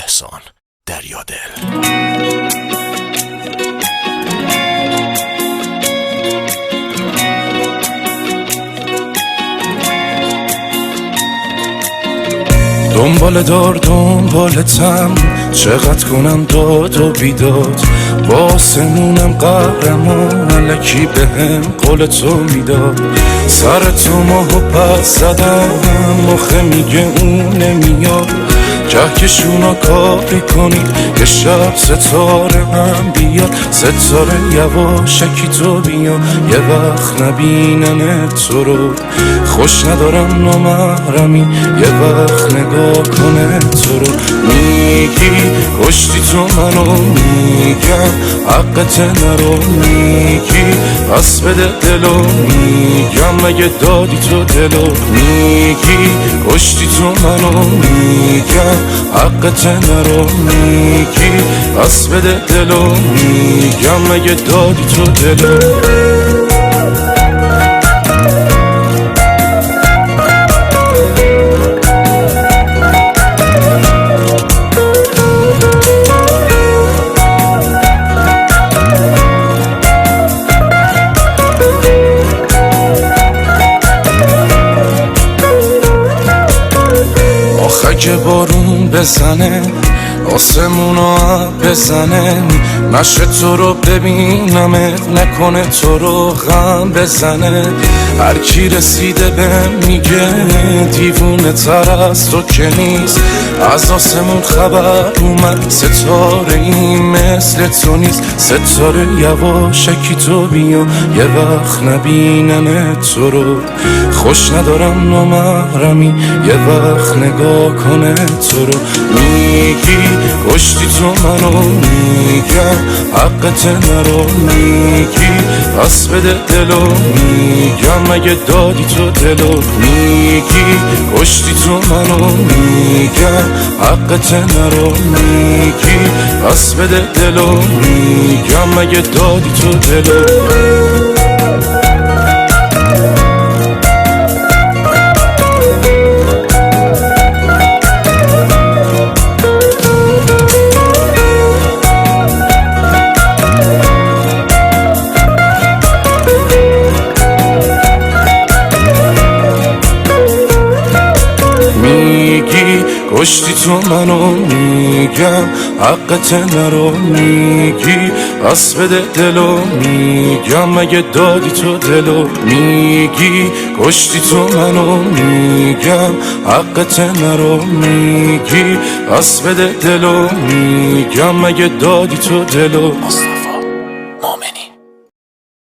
احسان دریادل. دنبالتم چقدر کنم داد و بیداد، با آسمونم قهرمان الکی بهم قول تو میداد. سر تو ماهو پس زدم مخه میگه اون نمیاد، کهکشونا کاری کنید یه شب ستاره هم بیاد. ستاره یواشکی تو بیا یه وقت نبینم تو رو، خوش ندارم نامحرمی یه وقت نگاه کنه تو رو. میگی کشتی تو منو، میگم حقت نرو، میگی پس بده دلو، میگم مگه دادی تو دلو. میگی کشتی تو منو، میگم حقت نرو، میگی پس بده دلو، میگم مگه دادی تو دلو. که بارون بزنه آسمونو بزنه، مشه تو رو ببینمت نکنه تو رو غم بزنه. هر کی رسیده به میگه دیوونه تر از تو که نیست، از آسمون خبر اومد ستاره این مثل تو نیست. ستاره یواشکی تو بیا یه وقت نبینم تو رو، خوش ندارم نامحرمی یه وقت نگاه کنه تو رو. میگی کشتی تو منو، میگم حقت نرو، میگی پس بده دلو، میگم مگه دادی تو دلو. میگی کشتی تو منو، میگم حقت نرو، میگی پس بده دلو، میگم مگه دادی تو دلو. میگی کشتی تو منو، میگم حقت نرو، میگی پس بده دلو، میگم مگه دادی تو دلو. میگی کشتی تو منو، میگم حقت نرو، میگی پس بده دلو، میگم مگه دادی تو دلو.